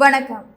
வணக்கம்.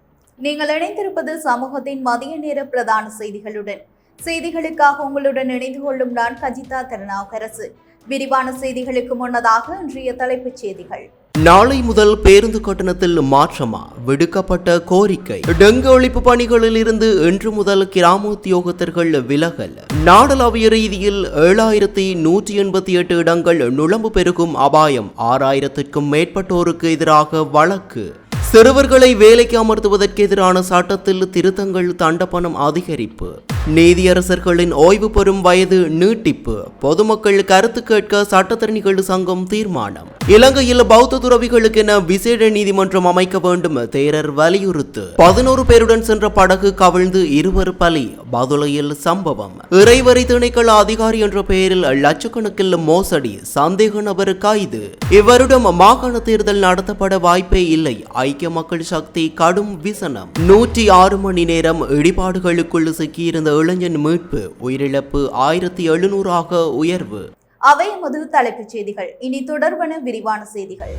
நீங்கள் இணைந்திருப்பது சமூகத்தின் மதிய நேர பிரதான செய்திகளுடன். செய்திகளுக்காக உங்களுடன் இணைந்து கொள்ளும் நான் கஜிதா திருநாவுக்கரசு. விரிவான செய்திகளுக்கு முன்னதாக இன்றைய தலைப்புச் செய்திகள். நாளை முதல் பேருந்து கட்டணத்தில் மாற்றமா? விடுக்கப்பட்ட கோரிக்கை. டெங்கு ஒழிப்பு பணிகளில் இருந்து இன்று முதல் கிராம உத்தியோகத்தர்கள் விலகல். நாடளாவிய ரீதியில் 7188 இடங்கள் நுழம்பு பெருகும் அபாயம். 6000க்கும் மேற்பட்டோருக்கு எதிராக வழக்கு. சிறுவர்களை வேலைக்கு அமர்த்துவதற்கு எதிரான சட்டத்தில் திருத்தங்கள், தண்டப்பணம் அதிகரிப்பு. நீதியரசர்களின் ஓய்வு பெறும் வயது நீட்டிப்பு. பொதுமக்கள் கருத்து கேட்க சட்டத்தரணிகள் சங்கம் தீர்மானம். இலங்கையில் பௌத்த துறவிகளுக்கென விசேட நீதிமன்றம் அமைக்க வேண்டும், தேரர் வலியுறுத்து. 11 பேருடன் சென்ற படகு கவிழ்ந்து 2 பலி. பதுளையில் சம்பவம். இறைவரி திணைக்கள அதிகாரி என்ற பெயரில் லட்சக்கணக்கில் மோசடி, சந்தேக நபர் கைது. இவ்வருடம் மாகாண தேர்தல் நடத்தப்பட வாய்ப்பே இல்லை, ஐக்கிய மக்கள் சக்தி கடும் விசனம். 106 மணி நேரம் இடிபாடுகளுக்குள் சிக்கியிருந்த இளைஞன் மீட்பு. உயிரிழப்பு 1700 உயர்வு. அவை எமது தலைப்புச் செய்திகள். இனி தொடர்பான விரிவான செய்திகள்.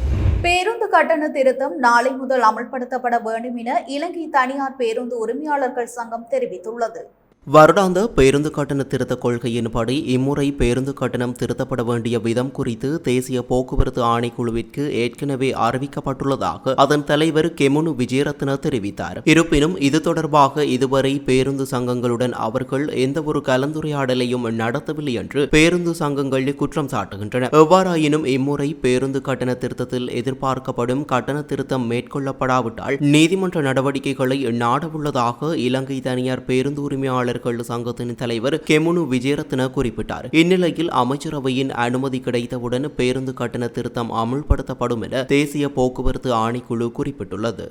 பேருந்து கட்டண திருத்தம் நாளை முதல் அமல்படுத்தப்பட வேண்டும் என இலங்கை தனியார் பேருந்து உரிமையாளர்கள் சங்கம் தெரிவித்துள்ளது. வருடாந்த பேருந்து கட்டண திருத்த கொள்கையின்படி இம்முறை பேருந்து கட்டணம் திருத்தப்பட வேண்டிய விதம் குறித்து தேசிய போக்குவரத்து ஆணைக்குழுவிற்கு ஏற்கனவே அறிவிக்கப்பட்டுள்ளதாக அதன் தலைவர் கெமுனு விஜயரத்ன தெரிவித்தார். இருப்பினும் இது தொடர்பாக இதுவரை பேருந்து சங்கங்களுடன் அவர்கள் எந்தவொரு கலந்துரையாடலையும் நடத்தவில்லை என்று பேருந்து சங்கங்கள் குற்றம் சாட்டுகின்றன. எவ்வாறாயினும் இம்முறை பேருந்து கட்டண திருத்தத்தில் எதிர்பார்க்கப்படும் கட்டண திருத்தம் மேற்கொள்ளப்படாவிட்டால் நீதிமன்ற நடவடிக்கைகளை நாடவுள்ளதாக இலங்கை தனியார் பேருந்து உரிமையாளர் சங்கத்தின் தலைவர் கெமுனு விஜயரத்ன குறிப்பிட்டார். இந்நிலையில் அமைச்சரவையின் அனுமதி கிடைத்தவுடன் பேருந்து கட்டண திருத்தம் அமுல்படுத்தப்படும் என தேசிய போக்குவரத்து ஆணைக்குழு குறிப்பிட்டுள்ளது.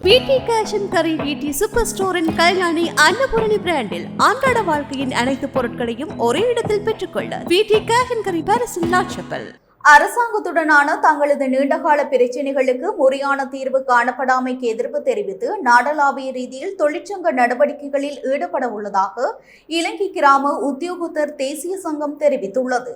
சூப்பர் ஸ்டோரின் கல்யாணி அன்னபூரணி பிராண்டில் அன்றாட வாழ்க்கையின் அனைத்து பொருட்களையும் ஒரே இடத்தில் பெற்றுக்கொள்ள அரசாங்கத்துடனான தங்களது நீண்டகால பிரச்சினைகளுக்கு முறையான தீர்வு காணப்படாமைக்கு எதிர்ப்பு தெரிவித்து நாடளாவிய ரீதியில் தொழிற்சங்க நடவடிக்கைகளில் ஈடுபட உள்ளதாக இலங்கை கிராம உத்தியோகத்தர் தேசிய சங்கம் தெரிவித்துள்ளது.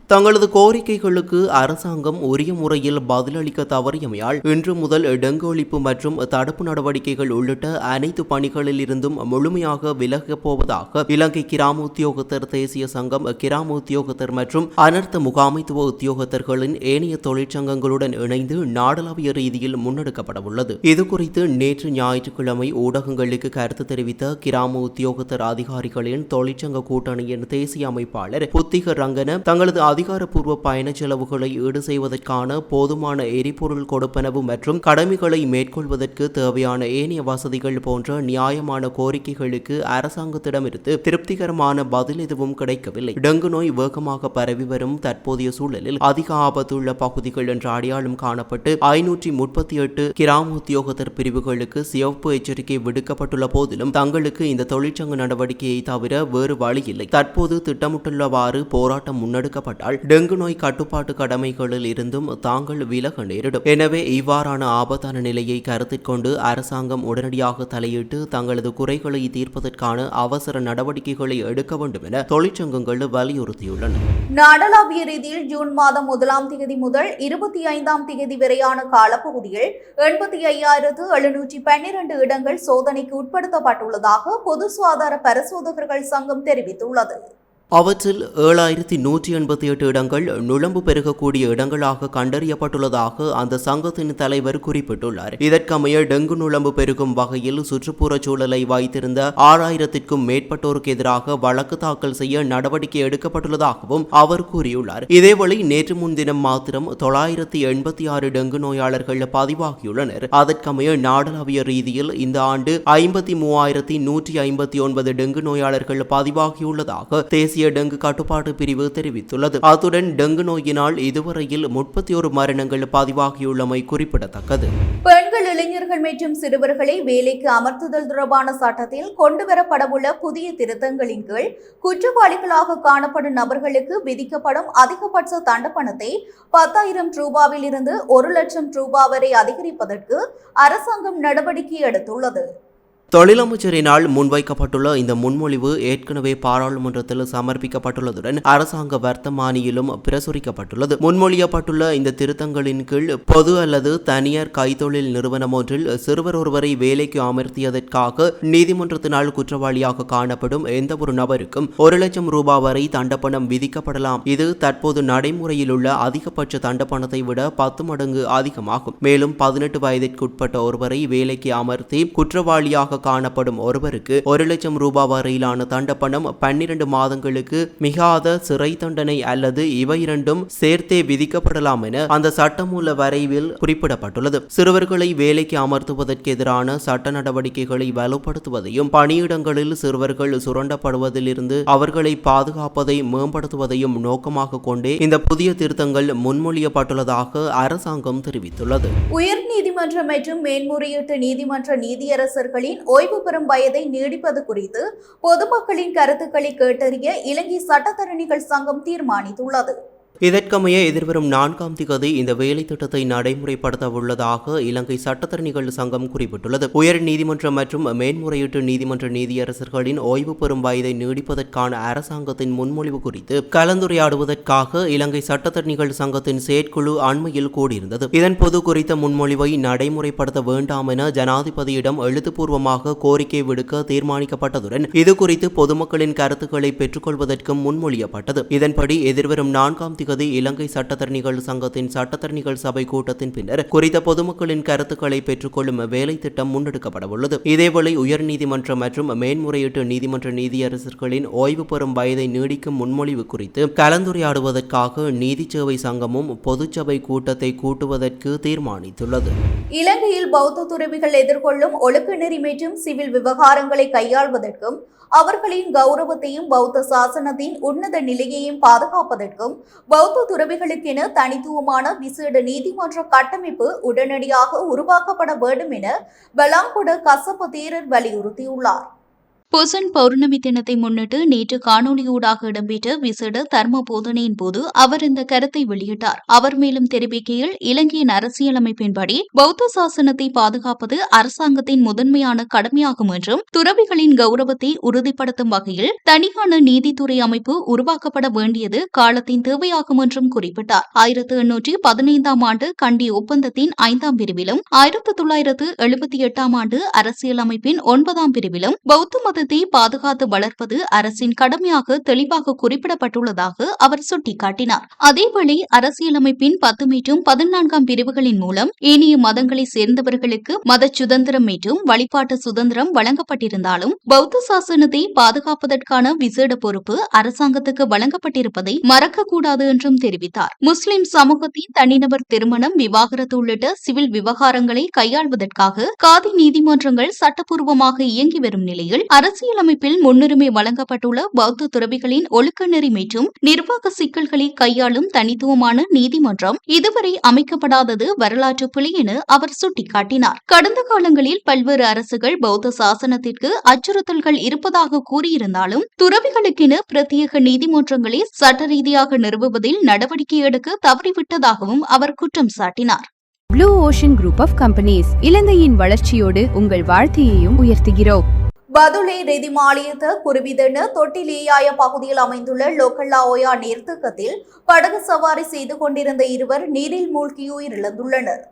தங்களது கோரிக்கைகளுக்கு அரசாங்கம் உரிய முறையில் பதிலளிக்க தவறியமையால் இன்று முதல் டெங்கு ஒழிப்பு மற்றும் தடுப்பு நடவடிக்கைகள் உள்ளிட்ட அனைத்து பணிகளில் இருந்தும் முழுமையாக விலகப் போவதாக இலங்கை கிராம உத்தியோகத்தர் தேசிய சங்கம், கிராம உத்தியோகத்தர் மற்றும் அனர்த்த முகாமைத்துவ உத்தியோகத்தர்களின் ஏனைய தொழிற்சங்கங்களுடன் இணைந்து நாடளாவிய ரீதியில் முன்னெடுக்கப்பட உள்ளது. இதுகுறித்து நேற்று ஞாயிற்றுக்கிழமை ஊடகங்களுக்கு கருத்து தெரிவித்த கிராம உத்தியோகத்தர் அதிகாரிகளின் தொழிற்சங்க கூட்டணியின் தேசிய அமைப்பாளர் புத்திக ரங்கன தங்களது அதிகாரப்பூர்வ பயண செலவுகளை ஈடு செய்வதற்கான போதுமான எரிபொருள் கொடுப்பனவு மற்றும் கடமைகளை மேற்கொள்வதற்கு தேவையான ஏனைய வசதிகள் போன்ற நியாயமான கோரிக்கைகளுக்கு அரசாங்கத்திடமிருந்து திருப்திகரமான பதில் எதுவும் கிடைக்கவில்லை. டெங்கு நோய் வேகமாக பரவி வரும் தற்போதைய சூழலில் அதிக ஆபத்துள்ள பகுதிகள் என்று அடையாளம் காணப்பட்டு 538 கிராம உத்தியோகத்தர் பிரிவுகளுக்கு சிவப்பு எச்சரிக்கை விடுக்கப்பட்டுள்ள போதிலும் தங்களுக்கு இந்த தொழிற்சங்க நடவடிக்கையை தவிர வேறு வழி இல்லை. தற்போது திட்டமிட்டுள்ளவாறு போராட்டம் முன்னெடுக்கப்பட்டால் டெங்கு நோய் கட்டுப்பாட்டு கடமைகளில் இருந்தும் தாங்கள் விலக நேரிடும். எனவே இவ்வாறான ஆபத்தான நிலையை கருத்தில் கொண்டு அரசாங்கம் உடனடியாக தலையிட்டு தங்களது குறைகளை தீர்ப்பதற்கான அவசர நடவடிக்கைகளை எடுக்க வேண்டும் என தொழிற்சங்கங்கள் வலியுறுத்தியுள்ளன. நாடளாவிய ரீதியில் ஜூன் மாதம் 1ஆம் தேதி முதல் 25ஆம் தேதி வரையான காலப்பகுதியில் 85,712 இடங்கள் சோதனைக்கு உட்படுத்தப்பட்டுள்ளதாக பொது சுகாதார பரிசோதகர்கள் சங்கம் தெரிவித்துள்ளது. அவற்றில் 7188 இடங்கள் நுழம்பு பெருகக்கூடிய இடங்களாக கண்டறியப்பட்டுள்ளதாக அந்த சங்கத்தின் தலைவர் குறிப்பிட்டுள்ளார். இதற்கமைய டெங்கு நுழம்பு பெருகும் வகையில் சுற்றுப்புற சூழலை வைத்திருந்த 6000க்கும் மேற்பட்டோருக்கு எதிராக வழக்கு தாக்கல் செய்ய நடவடிக்கை எடுக்கப்பட்டுள்ளதாகவும் அவர் கூறியுள்ளார். இதேவேளை நேற்று முன்தினம் மாத்திரம் 986 டெங்கு நோயாளர்கள் பதிவாகியுள்ளனர். அதற்கமைய நாடளாவிய ரீதியில் இந்த ஆண்டு 53,159 டெங்கு நோயாளர்கள் பதிவாகியுள்ளதாக தேசிய டெங்கு கட்டுப்பாட்டு பிரிவு தெரிவித்துள்ளது. அத்துடன் டெங்கு நோயினால் இதுவரையில் 31 மரணங்கள் பதிவாகியுள்ளமை குறிப்பிடத்தக்கது. பெண்கள், இளைஞர்கள் மற்றும் சிறுவர்களை வேலைக்கு அமர்த்துதல் தொடர்பான சட்டத்தில் கொண்டுவரப்படவுள்ள புதிய திருத்தங்களின் கீழ் குற்றவாளிகளாக காணப்படும் நபர்களுக்கு விதிக்கப்படும் அதிகபட்ச தண்டப்பணத்தை 10,000 ரூபாவில் இருந்து 1,00,000 ரூபாய் வரை அதிகரிப்பதற்கு அரசாங்கம் நடவடிக்கை எடுத்துள்ளது. தொழிலமைச்சரினால் முன்வைக்கப்பட்டுள்ள இந்த முன்மொழிவு ஏற்கனவே பாராளுமன்றத்தில் சமர்ப்பிக்கப்பட்டுள்ளதுடன் அரசாங்க வர்த்தமானியிலும் பிரசுரிக்கப்பட்டுள்ளது. முன்மொழியப்பட்டுள்ள இந்த திருத்தங்களின் கீழ் பொது அல்லது தனியார் கைத்தொழில் நிறுவனம் ஒன்றில் சிறுவர் ஒருவரை வேலைக்கு அமர்த்தியதற்காக நீதிமன்றத்தினால் குற்றவாளியாக காணப்படும் எந்த ஒரு நபருக்கும் 1 லட்சம் ரூபாய் வரை தண்டப்பணம் விதிக்கப்படலாம். இது தற்போது நடைமுறையில் உள்ள அதிகபட்ச தண்டப்பணத்தை விட 10 மடங்கு அதிகமாகும். மேலும் 18 வயதிற்குட்பட்ட ஒருவரை வேலைக்கு அமர்த்தி குற்றவாளியாக காணப்படும் ஒருவருக்கு 1 லட்சம் ரூபாய் வரையிலான தண்டப்பணம் 12 மாதங்களுக்கு மிகாத சிறை தண்டனை அல்லது இவை இரண்டும் சேர்த்தே விதிக்கப்படலாம் என அந்த சட்டமூல வரைவில் குறிப்பிடப்பட்டுள்ளது. சிறுவர்களை வேலைக்கு அமர்த்துவதற்கு எதிரான சட்ட நடவடிக்கைகளை வலுப்படுத்துவதையும் பணியிடங்களில் சிறுவர்கள் சுரண்டப்படுவதிலிருந்து அவர்களை பாதுகாப்பதை மேம்படுத்துவதையும் நோக்கமாக கொண்டே இந்த புதிய திருத்தங்கள் முன்மொழியப்பட்டுள்ளதாக அரசாங்கம் தெரிவித்துள்ளது. உயர்நீதிமன்றம் மற்றும் மேன்முறையீட்டு நீதிமன்ற நீதியரசர்களின் ஓய்வு பெறும் வயதை நீடிப்பது குறித்து பொதுமக்களின் கருத்துக்களை கேட்டறிய இலங்கை சட்டத்தரணிகள் சங்கம் தீர்மானித்துள்ளது. இதற்கமைய எதிர்வரும் 4ஆம் திகதி இந்த வேலை திட்டத்தை நடைமுறைப்படுத்த உள்ளதாக இலங்கை சட்டத்தரணிகள் சங்கம் குறிப்பிட்டுள்ளது. உயர் நீதிமன்றம் மற்றும் மேன்முறையீட்டு நீதிமன்ற நீதியரசர்களின் ஓய்வு பெறும் வயதை நீடிப்பதற்கான அரசாங்கத்தின் முன்மொழிவு குறித்து கலந்துரையாடுவதற்காக இலங்கை சட்டத்தரணிகள் சங்கத்தின் செயற்குழு அண்மையில் கூடியிருந்தது. இதன்போது குறித்த முன்மொழிவை நடைமுறைப்படுத்த வேண்டாம் என ஜனாதிபதியிடம் எழுத்துப்பூர்வமாக கோரிக்கை விடுக்க தீர்மானிக்கப்பட்டதுடன் இது குறித்து பொதுமக்களின் கருத்துக்களை பெற்றுக்கொள்வதற்கும் முன்மொழியப்பட்டது. இதன்படி எதிர்வரும் 4ஆம் இலங்கை சட்டத்தரணிகள் சங்கத்தின் சட்டத்தரணிகள் சபை கூட்டத்தின் பின்னர் குறித்த பொதுமக்களின் கருத்துக்களை பெற்றுக்கொள்ளும் வேலை திட்டம் முன்னெடுக்கப்பட உள்ளது. இதேவேளை உயர்நீதிமன்றம் மற்றும் மேன்முறையீட்டு நீதிமன்ற நீதியரசர்களின் ஓய்வு பெறும் வயதை நீடிக்கும் முன்மொழிவு குறித்து கலந்துரையாடுவதற்காக நீதி சேவை சங்கமும் பொதுச்சபை கூட்டத்தை கூட்டுவதற்கு தீர்மானித்துள்ளது. இலங்கையில் பௌத்த துறவிகள் எதிர்கொள்ளும் ஒழுக்க நெறி மற்றும் சிவில் விவகாரங்களை கையாள்வதற்கும் அவர்களின் கௌரவத்தையும் பௌத்த சாசனத்தின் உன்னத நிலையையும் பாதுகாப்பதற்கும் பௌத்த துறவிகளுக்கென தனித்துவமான விசேட நீதிமன்ற கட்டமைப்பு உடனடியாக உருவாக்கப்பட வேண்டும் என பலாங்குட கசப்ப தேரர் வலியுறுத்தியுள்ளார். பொசன் பௌர்ணமி தினத்தை முன்னிட்டு நேற்று காணொலியூடாக இடம்பெற்ற விசேட தர்ம போதனையின் போது அவர் இந்த கருத்தை வெளியிட்டார். அவர் மேலும் தெரிவிக்கையில், இலங்கையின் அரசியலமைப்பின்படி பௌத்த சாசனத்தை பாதுகாப்பது அரசாங்கத்தின் முதன்மையான கடமையாகும் என்றும் துறவிகளின் கௌரவத்தை உறுதிப்படுத்தும் வகையில் தனியான நீதித்துறை அமைப்பு உருவாக்கப்பட வேண்டியது காலத்தின் தேவையாகும் என்றும் குறிப்பிட்டார். 1815ஆம் ஆண்டு கண்டி ஒப்பந்தத்தின் 5ஆம் பிரிவிலும் 1978ஆம் ஆண்டு அரசியலமைப்பின் 9ஆம் பிரிவிலும் பௌத்த மதத்தை பாதுகாத்து வளர்ப்பது அரசின் கடமையாக தெளிவாக குறிப்பிடப்பட்டுள்ளதாக அவர் சுட்டிக்காட்டினார். அதேவேளை அரசியலமைப்பின் 10 மற்றும் 14ஆம் பிரிவுகளின் மூலம் ஏனைய மதங்களை சேர்ந்தவர்களுக்கு மத சுதந்திரம் மற்றும் வழிபாட்டு சுதந்திரம் வழங்கப்பட்டிருந்தாலும் பௌத்த சாசனத்தை பாதுகாப்பதற்கான விசேட பொறுப்பு அரசாங்கத்துக்கு வழங்கப்பட்டிருப்பதை மறக்கக்கூடாது என்றும் தெரிவித்தார். முஸ்லிம் சமூகத்தின் தனிநபர் திருமணம், விவாகரத்து உள்ளிட்ட சிவில் விவகாரங்களை கையாள்வதற்காக காதி நீதிமன்றங்கள் சட்டப்பூர்வமாக இயங்கி வரும் நிலையில் அரசியலமைப்பில் முன்னுரிமை வழங்கப்பட்டுள்ள பௌத்த துறவிகளின் ஒழுக்க நெறி மற்றும் நிர்வாக சிக்கல்களை கையாளும் தனித்துவமான நீதிமன்றம் இதுவரை அமைக்கப்படாதது வரலாற்று பிழை என அவர் சுட்டிக்காட்டினார். கடந்த காலங்களில் பல்வேறு அரசுகள் பௌத்த சாசனத்திற்கு அச்சுறுத்தல்கள் இருப்பதாக கூறியிருந்தாலும் துறவிகளுக்கென பிரத்யேக நீதிமன்றங்களை சட்ட ரீதியாக நிறுவுவதில் நடவடிக்கை எடுக்க தவறிவிட்டதாகவும் அவர் குற்றம் சாட்டினார். Blue ocean group of companies இலங்கையின் வளர்ச்சியோடு உங்கள் வாழ்க்கையையும் உயர்த்துகிறோம். பதுளை ரெதிமாலியத்த குருவிதென தொட்டிலேயாய பகுதியில் அமைந்துள்ள லோக்கல்லா ஓயா நீர்த்தேக்கத்தில் படகு சவாரி செய்து கொண்டிருந்த இருவர் நீரில் மூழ்கி உயிரிழந்துள்ளனர்.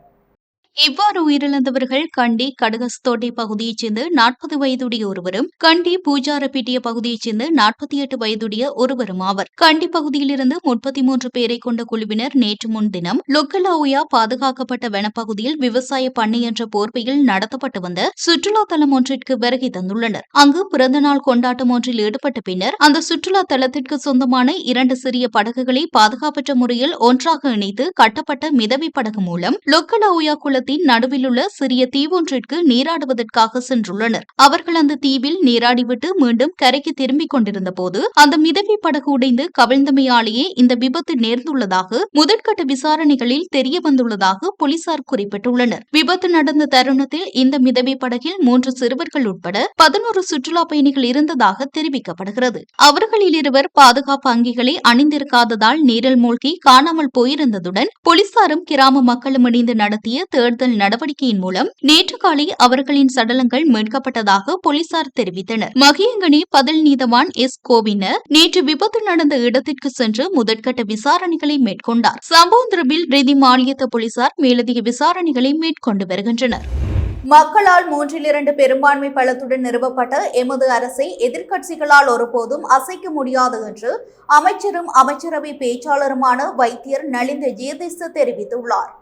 இவ்வாறு உயிரிழந்தவர்கள் கண்டி கடகஸ்தோட்டை பகுதியைச் சேர்ந்த 40 வயதுடைய ஒருவரும் கண்டி பூஜாரப்பீட்டிய பகுதியைச் சேர்ந்த 48 வயதுடைய ஒருவரும் ஆவர். கண்டி பகுதியிலிருந்து 33 பேரை கொண்ட குழுவினர் நேற்று முன்தினம் லொக்கலாவுயா பாதுகாக்கப்பட்ட வனப்பகுதியில் விவசாய பண்ணை என்ற போர்வையில் நடத்தப்பட்டு வந்த சுற்றுலா தலம் ஒன்றிற்கு வருகை தந்துள்ளனர். அங்கு பிறந்தநாள் கொண்டாட்டம் ஒன்றில் ஈடுபட்ட பின்னர் அந்த சுற்றுலா தலத்திற்கு சொந்தமான 2 சிறிய படகுகளை பாதுகாப்பற்ற முறையில் ஒன்றாக இணைத்து கட்டப்பட்ட மிதவை படகு மூலம் லொக்கலாவுயா குளத்தில் நடுவில் உள்ள சிறிய தீவொன்றிற்கு நீராடுவதற்காக சென்றுள்ளனர். அவர்கள் அந்த தீவில் நீராடிவிட்டு மீண்டும் கரைக்கு திரும்பிக் கொண்டிருந்த போது அந்த மிதவை படகு உடைந்து கவிழ்ந்தமையாலேயே இந்த விபத்து நேர்ந்துள்ளதாக முதற்கட்ட விசாரணைகளில் தெரிய வந்துள்ளதாக போலீசார் குறிப்பிட்டுள்ளனர். விபத்து நடந்த தருணத்தில் இந்த மிதவை படகில் 3 சிறுவர்கள் உட்பட 11 சுற்றுலா பயணிகள் இருந்ததாக தெரிவிக்கப்படுகிறது. அவர்களில் இருவர் பாதுகாப்பு அங்கிகளை அணிந்திருக்காததால் நீரில் மூழ்கி காணாமல் போயிருந்ததுடன் போலீசாரும் கிராம மக்களும் இணைந்து நடத்திய தேடல் கவர்தல் நடவடிக்கையின் மூலம் நேற்று காலை அவர்களின் சடலங்கள் மீட்கப்பட்டதாக போலீசார் தெரிவித்தனர். மகியங்கனி பதில் நீதவான் எஸ் கோவினர் நேற்று விபத்து நடந்த இடத்திற்கு சென்று முதற்கட்ட விசாரணைகளை மேற்கொண்டார். சம்பவம் தொடர்பில் ரிதி மாநில போலீசார் மேலதிக விசாரணைகளை மேற்கொண்டு வருகின்றனர். மக்களால் 3/2 பெரும்பான்மை பலத்துடன் நிறுவப்பட்ட எமது அரசை எதிர்க்கட்சிகளால் ஒருபோதும் அசைக்க முடியாது என்று அமைச்சரும் அமைச்சரவை பேச்சாளருமான வைத்தியர் நலிந்த ஜெயதிச தெரிவித்துள்ளார்.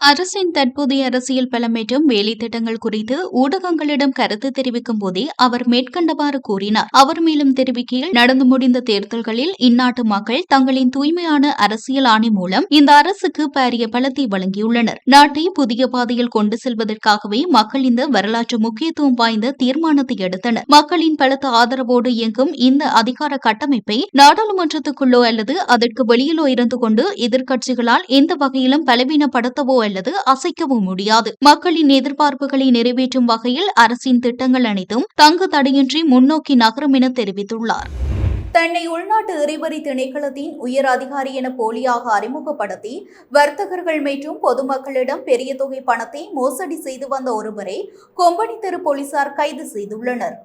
அரசின் தற்போதைய அரசியல் பலம் மற்றும் வேலை திட்டங்கள் குறித்து ஊடகங்களிடம் கருத்து தெரிவிக்கும் போதே அவர் மேற்கண்டவாறு கூறினார். அவர் மேலும் தெரிவிக்கையில், நடந்து முடிந்த தேர்தல்களில் இந்நாட்டு மக்கள் தங்களின் தூய்மையான அரசியல் ஆணை மூலம் இந்த அரசுக்கு பாரிய பலத்தை வழங்கியுள்ளனர். நாட்டை புதிய பாதையில் கொண்டு செல்வதற்காகவே மக்கள் இந்த வரலாற்று முக்கியத்துவம் வாய்ந்த தீர்மானத்தை எடுத்தனர். மக்களின் பலத்த ஆதரவோடு இயங்கும் இந்த அதிகார கட்டமைப்பை நாடாளுமன்றத்துக்குள்ளோ அல்லது அதற்கு வெளியிலோ இருந்து கொண்டு எதிர்க்கட்சிகளால் எந்த வகையிலும் பலவீனப்படுத்தவோ அல்லது அசைக்கவும் முடியாது. மக்களின் எதிர்பார்ப்புகளை நிறைவேற்றும் வகையில் அரசின் திட்டங்கள் அனைத்தும் தங்கு தடையின்றி முன்னோக்கி நகரும் என தெரிவித்துள்ளார். தன்னை உள்நாட்டு எரிவரி திணைக்களத்தின் உயர் அதிகாரி என போலியாக அறிமுகப்படுத்தி வர்த்தகர்கள் மற்றும் பொதுமக்களிடம் பெரிய தொகை பணத்தை மோசடி செய்து வந்த ஒருவரை கொம்பனி தெரு போலீசார் கைது செய்துள்ளனர்.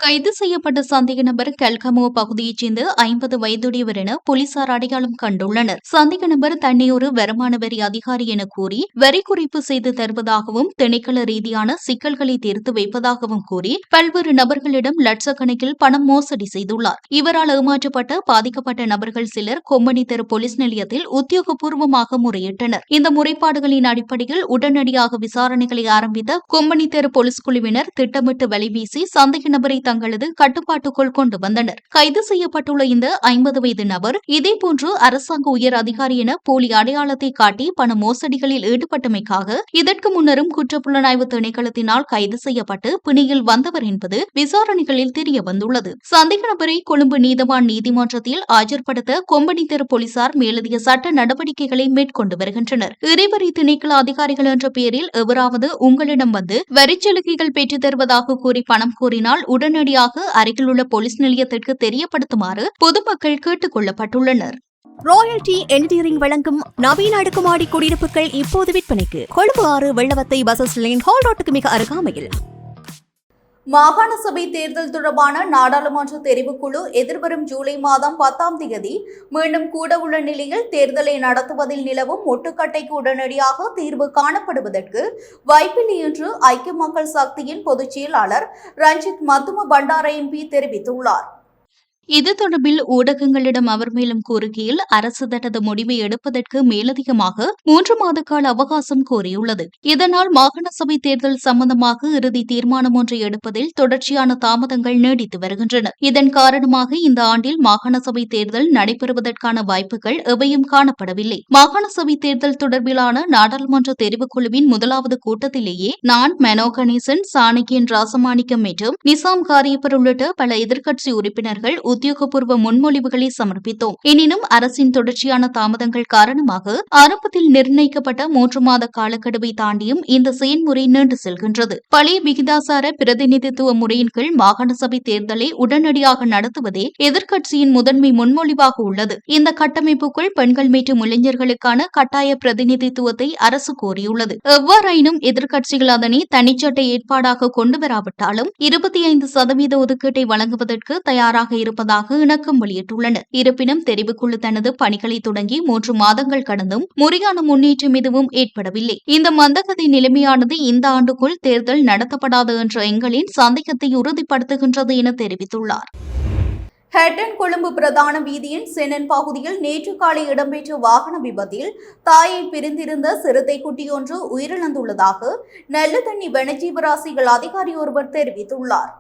கைது செய்யப்பட்ட சந்தேக நபர் கல்கமோ பகுதியைச் சேர்ந்த 50 வயதுடையவர் என போலீசார் அடையாளம் கண்டுள்ளனர். சந்தேக நபர் தன்னை ஒரு வருமான வரி அதிகாரி என கூறி வரி குறைப்பு செய்து தருவதாகவும் திணைக்கள ரீதியான சிக்கல்களை தீர்த்து வைப்பதாகவும் கூறி பல்வேறு நபர்களிடம் லட்சக்கணக்கில் பணம் மோசடி செய்துள்ளார். இவரால் ஏமாற்றப்பட்ட பாதிக்கப்பட்ட நபர்கள் சிலர் கொம்பனி தெரு போலீஸ் நிலையத்தில் உத்தியோகபூர்வமாக முறையிட்டனர். இந்த முறைப்பாடுகளின் அடிப்படையில் உடனடியாக விசாரணைகளை ஆரம்பித்த கொம்பனி தெரு போலீஸ் குழுவினர் திட்டமிட்டு வலைவீசி சந்தேக நபரை தங்களது கட்டுப்பாட்டுக்குள் கொண்டு வந்தனர். கைது செய்யப்பட்டுள்ள இந்த 50 வயது நபர் இதேபோன்று அரசாங்க உயர் அதிகாரி என போலி அடையாளத்தை காட்டி பண மோசடிகளில் ஈடுபட்டமைக்காக இதற்கு முன்னரும் குற்றப்புலனாய்வு திணைக்களத்தினால் கைது செய்யப்பட்டு பிணையில் வந்தவர் என்பது விசாரணைகளில் தெரிய வந்துள்ளது. சந்தேக நபரை கொழும்பு நீதவான் நீதிமன்றத்தில் ஆஜர்படுத்த கொம்பனி தெரு போலீசார் மேலதிக சட்ட நடவடிக்கைகளை மேற்கொண்டு வருகின்றனர். எரிவரி திணைக்கள அதிகாரிகள் என்ற பெயரில் எவராவது உங்களிடம் வந்து வரிச்சலுகைகள் பெற்றுத் தருவதாக கூறி பணம் கோரினால் உடனடியாக அருகிலுள்ள போலீஸ் நிலையத்திற்கு தெரியப்படுத்துமாறு பொதுமக்கள் கேட்டுக் கொள்ளப்பட்டுள்ளனர். ராயல்டி என்ஜினியரிங் வழங்கும் நவீன அடுக்குமாடி குடியிருப்புகள் இப்போது விற்பனைக்கு. Colombo 6 Wellawatte bus line hall ரோட்டுக்கு மிக அருகாமையில். மாகாண சபை தேர்தல் தொடர்பான நாடாளுமன்ற தெரிவுக்குழு எதிர்வரும் ஜூலை மாதம் 10ஆம் தேதி மீண்டும் கூட உள்ள நிலையில் தேர்தலை நடத்துவதில் நிலவும் முட்டுக்கட்டைக்கு உடனடியாக தீர்வு காணப்படுவதற்கு வாய்ப்பில்லை என்று ஐக்கிய மக்கள் சக்தியின் பொதுச் செயலாளர் ரஞ்சித் மத்தும பண்டார எம்பி தெரிவித்துள்ளார். இது தொடர்பில் ஊடகங்களிடம் அவர் மேலும் கூறுகையில், அரசு தனது முடிவை எடுப்பதற்கு மேலதிகமாக 3 மாத கால அவகாசம் கோரியுள்ளது. இதனால் மாகாண சபை தேர்தல் சம்பந்தமாக இறுதி தீர்மானம் ஒன்றை எடுப்பதில் தொடர்ச்சியான தாமதங்கள் நீடித்து வருகின்றன. இதன் காரணமாக இந்த ஆண்டில் மாகாண சபை தேர்தல் நடைபெறுவதற்கான வாய்ப்புகள் எவையும் காணப்படவில்லை. மாகாண சபை தேர்தல் தொடர்பிலான நாடாளுமன்ற தெரிவுக்குழுவின் முதலாவது கூட்டத்திலேயே நான், மனோ கணேசன், சாணக்கியன் ராசமாணிக்கம் மற்றும் நிசாம் காரியப்பர் உள்ளிட்ட பல எதிர்க்கட்சி உறுப்பினர்கள் உத்தியோகபூர்வ முன்மொழிவுகளை சமர்ப்பித்தோம். எனினும் அரசின் தொடர்ச்சியான தாமதங்கள் காரணமாக ஆரம்பத்தில் நிர்ணயிக்கப்பட்ட 3 மாத காலக்கெடுவை தாண்டியும் இந்த செயல்முறை நீண்டு செல்கின்றது. பழைய விகிதாசார பிரதிநிதித்துவ முறையின் கீழ் மாகாண சபை தேர்தலை உடனடியாக நடத்துவதே எதிர்க்கட்சியின் முதன்மை முன்மொழிவாக உள்ளது. இந்த கட்டமைப்புக்குள் பெண்கள் மற்றும் இளைஞர்களுக்கான கட்டாய பிரதிநிதித்துவத்தை அரசு கோரியுள்ளது. எவ்வாறாயினும் எதிர்க்கட்சிகள் அதனை தனிச்சட்ட ஏற்பாடாக கொண்டுவராவிட்டாலும் 25% ஒதுக்கீட்டை வழங்குவதற்கு தயாராக இருப்பதாக இணக்கம் வெளியிட்டுள்ளனர். இருப்பினும் தெரிவுக்குழு தனது பணிகளை தொடங்கி 3 மாதங்கள் கடந்தும் முறையான முன்னேற்றம் எதுவும் ஏற்படவில்லை. இந்த மந்தகதி நிலைமையானது இந்த ஆண்டுக்குள் தேர்தல் நடத்தப்படாது என்ற எங்களின் சந்தேகத்தை உறுதிப்படுத்துகின்றது என தெரிவித்துள்ளார். ஹட்டன் கொழும்பு பிரதான வீதியின் செனன் பகுதியில் நேற்று காலை இடம்பெற்ற வாகன விபத்தில் தாயை பிரிந்திருந்த சிறுத்தை குட்டியொன்று உயிரிழந்துள்ளதாக நல்லதண்ணி வனஜீவராசிகள் அதிகாரி ஒருவர் தெரிவித்துள்ளார்.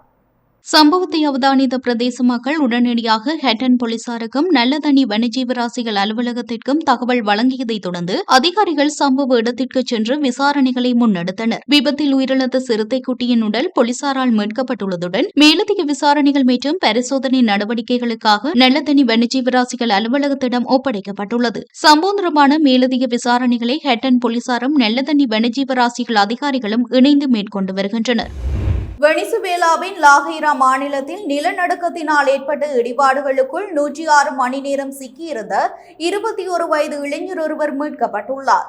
சம்பவத்தை அவதானித்த பிரதேச மக்கள் உடனடியாக ஹட்டன் போலீசாருக்கும் நல்லதண்ணி வனஜீவராசிகள் அலுவலகத்திற்கும் தகவல் வழங்கியதைத் தொடர்ந்து அதிகாரிகள் சம்பவ இடத்திற்கு சென்று விசாரணைகளை முன்னெடுத்தனர். விபத்தில் உயிரிழந்த சிறுத்தைக்குட்டியின் உடல் போலீசாரால் மீட்கப்பட்டுள்ளதுடன் மேலதிக விசாரணைகள் மற்றும் பரிசோதனை நடவடிக்கைகளுக்காக நல்லதண்ணி வனஜீவராசிகள் அலுவலகத்திடம் ஒப்படைக்கப்பட்டுள்ளது. சம்பவம் தொடர்பான மேலதிக விசாரணைகளை ஹட்டன் போலீசாரும் நல்லதண்ணி வனஜீவராசிகள் அதிகாரிகளும் இணைந்து மேற்கொண்டு வருகின்றனர். வெனிசுவேலாவின் லாஹைரா மாநிலத்தில் நிலநடுக்கத்தினால் ஏற்பட்ட இடிபாடுகளுக்குள் 106 மணி நேரம் சிக்கியிருந்த 21 வயது இளைஞர் ஒருவர் மீட்கப்பட்டுள்ளார்.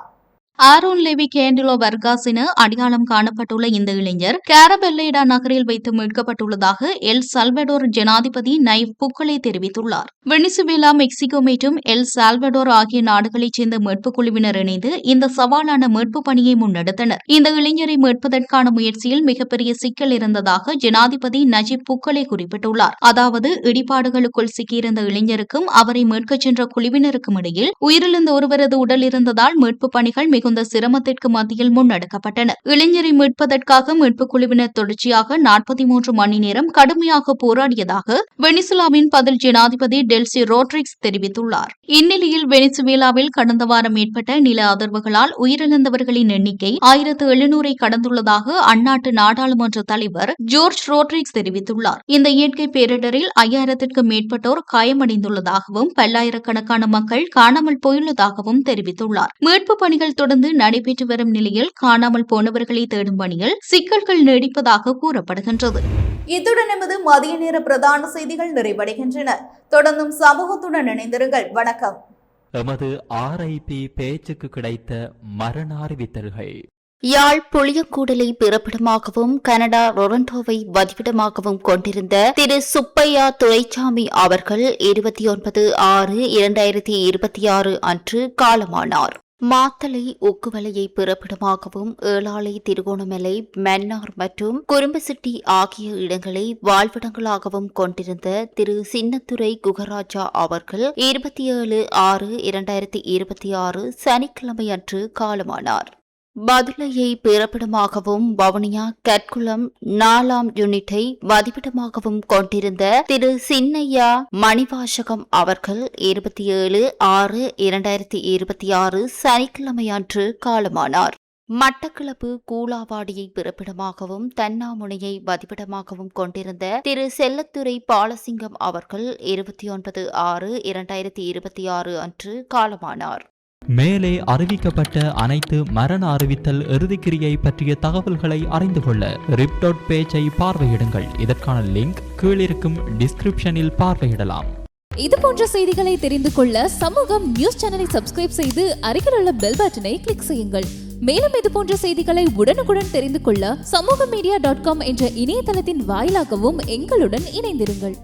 ஆரோன் லெவி கேண்டிலோ வர்காஸ் என அடையாளம் காணப்பட்டுள்ள இந்த இளைஞர் கேரபெல்லேடா நகரில் வைத்து மீட்கப்பட்டுள்ளதாக எல் சால்வடோர் ஜனாதிபதி நைவ் புக்கலே தெரிவித்துள்ளார். வெனிசுவேலா, மெக்சிகோ மற்றும் எல் சால்வடோர் ஆகிய நாடுகளைச் சேர்ந்த மீட்புக் குழுவினர் இணைந்து இந்த சவாலான மீட்புப் பணியை முன்னெடுத்தனர். இந்த இளைஞரை மீட்பதற்கான முயற்சியில் மிகப்பெரிய சிக்கல் இருந்ததாக ஜனாதிபதி நஜிப் புக்கலே குறிப்பிட்டுள்ளார். அதாவது இடிபாடுகளுக்குள் சிக்கியிருந்த இளைஞருக்கும் அவரை மீட்கச் சென்ற குழுவினருக்கும் இடையில் உயிரிழந்த ஒருவரது உடல் இருந்ததால் மீட்புப் பணிகள் மிகுந்த சிரமத்திற்கு மத்தியில் முன்னெடுக்கப்பட்டன. இளைஞரை மீட்பதற்காக மீட்புக் குழுவினர் தொடர்ச்சியாக 43 மணி நேரம் கடுமையாக போராடியதாக வெனிசுலாவின் பதில் ஜனாதிபதி டெல்சி ரோட்ரிக்ஸ் தெரிவித்துள்ளார். இந்நிலையில் வெனிசுவேலாவில் கடந்த வாரம் ஏற்பட்ட நில அதிர்வுகளால் உயிரிழந்தவர்களின் எண்ணிக்கை 1700 கடந்துள்ளதாக அந்நாட்டு நாடாளுமன்ற தலைவர் ஜோர்ஜ் ரோட்ரிக்ஸ் தெரிவித்துள்ளார். இந்த இயற்கை பேரிடரில் 5000க்கும் மேற்பட்டோர் காயமடைந்துள்ளதாகவும் பல்லாயிரக்கணக்கான மக்கள் காணாமல் போயுள்ளதாகவும் தெரிவித்துள்ளார். மீட்புப் பணிகள் தொடர்ந்து நடைபெற்று வரும் நிலையில் காணாமல் போனவர்களை தேடும் பணியில் சிக்கல்கள் நீடிப்பதாக கூறப்படுகின்றது. இத்துடன் நமது மதிய நேர பிரதான செய்திகள் நிறைவடைகின்றன. தொடர்ந்தும் சமூகத்துடன் இணைந்திருங்கள். வணக்கம். எமது RIP பேச்சுக்கு கிடைத்த மரண அறிவித்தல்கள். யாழ் புளியக்கூடலை பிறப்பிடமாகவும் கனடா ரொரண்டோவை வதிவிடமாகவும் கொண்டிருந்த திரு சுப்பையா துரைசாமி அவர்கள் 29/6/2026 அன்று காலமானார். மாத்தளை உக்குவலையை பிறப்பிடமாகவும் ஏளாலை, திருகோணமலை, மன்னார் மற்றும் குறும்பசிட்டி ஆகிய இடங்களை வாழ்விடங்களாகவும் கொண்டிருந்த திரு சின்னத்துரை குகராஜா அவர்கள் 27/6/2026 சனிக்கிழமை அன்று காலமானார். பதுளையை பிறப்பிடமாகவும் வவுனியா கற்குளம் 4ஆம் யூனிட்டை வதிப்பிடமாகவும் கொண்டிருந்த திரு சின்னையா மணிவாசகம் அவர்கள் 27/6/2026 சனிக்கிழமை அன்று காலமானார். மட்டக்களப்பு கூலாவாடியை பிறப்பிடமாகவும் தன்னாமுனையை வதிப்பிடமாகவும் கொண்டிருந்த திரு செல்லத்துரை பாலசிங்கம் அவர்கள் 29/6/2026 அன்று காலமானார். மேலே அறிவிக்கப்பட்ட அனைத்து மரண அறிவித்தல் இறுதிக்கிரியை பற்றிய தகவல்களை அறிந்து கொள்ள ரிப்டாட் பேஜை பார்வையிடுங்கள். இதற்கான லிங்க் கீழிருக்கும் டிஸ்கிரிப்ஷனில் பார்வையிடலாம். இது போன்ற செய்திகளை தெரிந்து கொள்ள சமூகம் நியூஸ் சேனலை சப்ஸ்கிரைப் செய்து அருகில் உள்ள பெல் பட்டனை கிளிக் செய்யுங்கள். மேலும் இது போன்ற செய்திகளை உடனுக்குடன் தெரிந்து கொள்ள சமூகமீடியா.com என்ற இணையதளத்தின் வாயிலாகவும் எங்களுடன் இணைந்திருங்கள்.